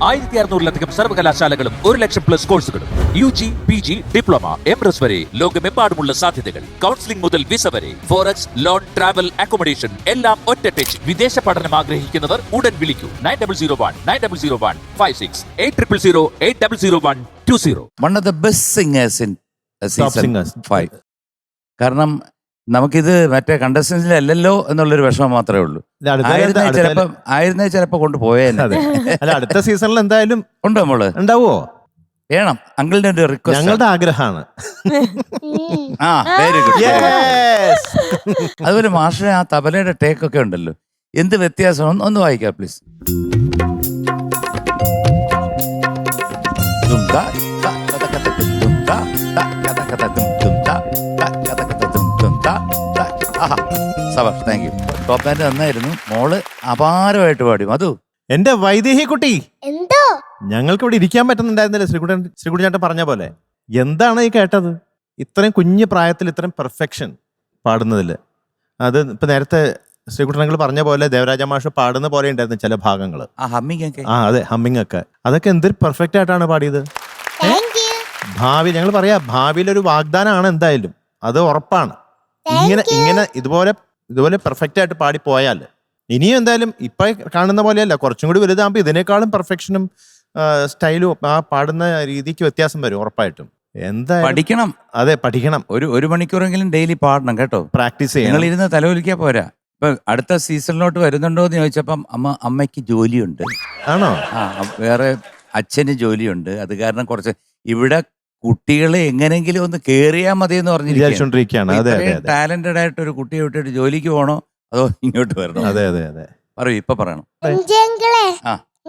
1600-ലധികം സർവകലാശാലകളും 1,00,000+ കോഴ്സുകളും UG, PG, diploma, MS വരെ ലോകമെമ്പാടുമുള്ള സാധ്യതകൾ. കൗൺസിലിംഗ് മുതൽ വിസ വരെ, ഫോറക്സ്, ലോൺ, ട്രാവൽ, അക്കോമഡേഷൻ എല്ലാം ഒറ്റ ടച്ച്. വിദേശ പഠനം ആഗ്രഹിക്കുന്നവർ ഉടൻ വിളിക്കൂ 9001-9001-56 8000-8001-20. One of the best singers in season 5. കാരണം നമുക്കിത് മറ്റേ കണ്ടസ്റ്റൻസിലല്ലോ എന്നുള്ളൊരു വിഷമം മാത്രമേ ഉള്ളൂ. ആയിരുന്നേ ചിലപ്പോ കൊണ്ടുപോയേനെ. അല്ല, അടുത്ത സീസണിൽ എന്തായാലും ഉണ്ടോ നമ്മള്? ഉണ്ടാവോ? വേണം. അങ്കിളിന്റെ ഒരു റിക്വസ്റ്റ്, ഞങ്ങളുടെ ആഗ്രഹമാണ്. Very good. അതുപോലെ മാഷിനെ ആ തബലയുടെ ടേക്ക് ഒക്കെ ഉണ്ടല്ലോ, എന്ത് വ്യത്യാസം ഒന്ന് വായിക്കാം please. Thank you. Top hand നന്നായിരുന്നു. മോള് അപാരമായിട്ട് പാടി. മധു, എന്റെ വൈദേഹി കുട്ടി, എന്തോ ഞങ്ങൾക്ക് ഇവിടെ ഇരിക്കാൻ പറ്റുന്നുണ്ടായിരുന്നില്ല. ശ്രീകുട്ടൻ ചേട്ടൻ പറഞ്ഞ പോലെ എന്താണ് ഈ കേട്ടത്? ഇത്രയും കുഞ്ഞു പ്രായത്തിൽ ഇത്രയും പെർഫെക്ഷൻ പാടുന്നതിൽ. അത് ഇപ്പൊ നേരത്തെ ശ്രീകുട്ടനങ്ങൾ പറഞ്ഞ പോലെ ദേവരാജ മാഷ് പാടുന്ന പോലെ ഉണ്ടായിരുന്നു ചില ഭാഗങ്ങൾ. അതെ, ഹമ്മിങ് ഒക്കെ. അതൊക്കെ എന്തൊരു പെർഫെക്റ്റ് ആയിട്ടാണ് പാടിയത്. ഭാവി ഞങ്ങൾ പറയാ, ഭാവിയിലൊരു വാഗ്ദാനമാണ് എന്തായാലും, അത് ഉറപ്പാണ്. ഇങ്ങനെ ഇതുപോലെ പെർഫെക്റ്റ് ആയിട്ട് പാടി പോയാൽ ഇനിയും എന്തായാലും ഇപ്പൊ കാണുന്ന പോലെയല്ല, കുറച്ചും കൂടി വലുതാകുമ്പോ ഇതിനേക്കാളും പെർഫെക്ഷനും സ്റ്റൈലും ആ പാടുന്ന രീതിക്ക് വ്യത്യാസം വരും ഉറപ്പായിട്ടും. എന്തായാലും പഠിക്കണം. അതെ, പഠിക്കണം. ഒരു മണിക്കൂറെങ്കിലും ഡെയിലി പാടണം കേട്ടോ. പ്രാക്ടീസ് ചെയ്യണം. നിങ്ങൾ ഇരുന്ന് തലവലിക്കാൻ പോരാ. ഇപ്പൊ അടുത്ത സീസണിലോട്ട് വരുന്നുണ്ടോ എന്ന് ചോദിച്ചപ്പം അമ്മയ്ക്ക് ജോലിയുണ്ട്. ആണോ? വേറെ അച്ഛന് ജോലിയുണ്ട്. അത് കാരണം കുറച്ച് ഇവിടെ കുട്ടികളെ എങ്ങനെങ്കിലും ഒന്ന് കേറിയാ മതി എന്ന് പറഞ്ഞിരിക്കുകയാണ്. ടാലന്റഡ് ആയിട്ട് ഒരു കുട്ടിയെ വിട്ടിട്ട് ജോലിക്ക് പോകണോ അതോ ഇങ്ങോട്ട് വരണോ? അതെ. പറയൂ, ഇപ്പൊ പറയണം.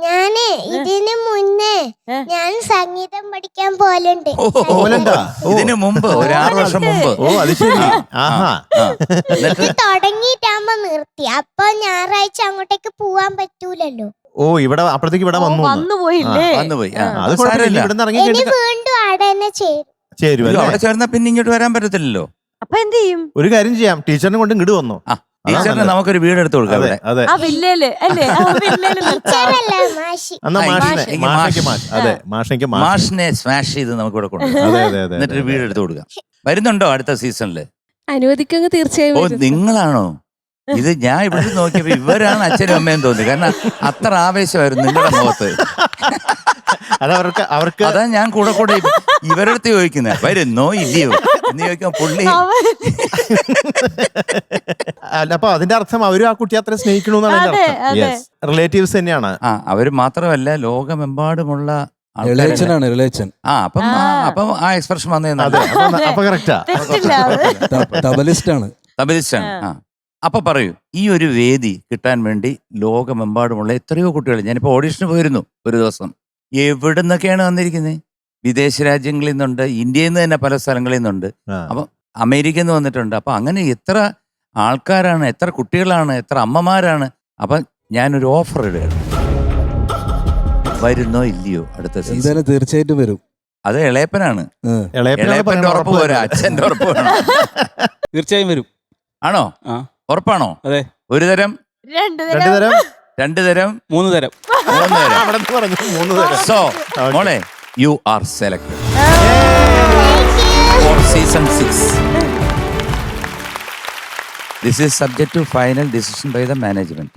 ഞാന് ഇതിന് മുന്നേ ഞാൻ സംഗീതം പഠിക്കാൻ പോലുണ്ട്. ഇതിനു മുമ്പ് ഒരു 6 വർഷം മുമ്പ്. ഓ, അത് ശരി. തുടങ്ങിയിട്ടാകുമ്പോ നിർത്തി. അപ്പൊ ഞായറാഴ്ച അങ്ങോട്ടേക്ക് പോവാൻ പറ്റൂലല്ലോ. ഓ, ഇവിടെ അപ്പഴത്തേക്ക് ഇവിടെ വന്നുപോയി. അത് സാരമില്ല, ഇവിടെ ഇനി വീണ്ടും അവിടെ തന്നെ ചേരും. അവിടെ ചേർന്നാ പിന്നെ ഇങ്ങോട്ട് വരാൻ പറ്റത്തില്ലല്ലോ. അപ്പൊ എന്ത് ചെയ്യും? ഒരു കാര്യം ചെയ്യാം, ടീച്ചറിനെ കൊണ്ട് ഇങ്ങോട്ട് വന്നോ. ടീച്ചറിന് നമുക്കൊരു വീട് എടുത്ത് കൊടുക്കാം. മാഷിനെ സ്മാഷ് ചെയ്ത് നമുക്ക് ഇവിടെ കൊണ്ടുപോകാം. എന്നിട്ടൊരു വീട് എടുത്ത് കൊടുക്കാം. വരുന്നുണ്ടോ അടുത്ത സീസണില്? അനുവദിക്കുക തീർച്ചയായും. ഓ, നിങ്ങളാണോ ഇത്? ഞാൻ ഇവിടെ നോക്കിയപ്പോ ഇവരാണ് അച്ഛനും അമ്മയും തോന്നി. കാരണം അത്ര ആവേശമായിരുന്നു നിങ്ങളുടെ മുഖത്ത്. അവർക്ക് അതാ ഞാൻ കൂടെ ഇവരടുത്ത് ചോദിക്കുന്നത് വരുന്നോ ഇല്ലയോ എന്ന് ചോദിക്കാൻ പുള്ളി. അപ്പൊ അതിന്റെ അർത്ഥം അവരും ആ കുട്ടി അത്ര സ്നേഹിക്കണമെന്നാണ് റിലേറ്റീവ്സ് തന്നെയാണ്. അവര് മാത്രമല്ല, ലോകമെമ്പാടുമുള്ള റിലേഷൻ. അപ്പം ആ എക്സ്പ്രഷൻ വന്നേന്നാ. അപ്പൊ കറക്റ്റാ, തബലിസ്റ്റാണ്. അപ്പൊ പറയൂ, ഈ ഒരു വേദി കിട്ടാൻ വേണ്ടി ലോകമെമ്പാടുമുള്ള എത്രയോ കുട്ടികൾ, ഞാനിപ്പോ ഓഡീഷന് പോയിരുന്നു ഒരു ദിവസം. എവിടെ നിന്നൊക്കെയാണ് വന്നിരിക്കുന്നത്? വിദേശ രാജ്യങ്ങളിൽ നിന്നുണ്ട്, ഇന്ത്യയിൽ നിന്ന് തന്നെ പല സ്ഥലങ്ങളിൽ നിന്നുണ്ട്, അപ്പൊ അമേരിക്കയിൽ നിന്ന് വന്നിട്ടുണ്ട്. അപ്പൊ അങ്ങനെ എത്ര ആൾക്കാരാണ്, എത്ര കുട്ടികളാണ്, എത്ര അമ്മമാരാണ്. അപ്പൊ ഞാനൊരു ഓഫർ ഇടുകയാണ്, വരുന്നോ ഇല്ലയോ അടുത്ത സീസൺ? തീർച്ചയായിട്ടും വരും. അത് ഇളയപ്പനാണ്. ഇളയപ്പന്റെ ഉറപ്പ് പോരാ, അച്ഛന്റെ ഉറപ്പ് വേണം. തീർച്ചയായും വരും. ആണോ? ഉറപ്പാണോ? അതെ. ഒരു തരം, 2 തരം, 2 തരം, 3 തരം. സോ മോളെ, you are selected for season 6. This is subject to final decision by the management.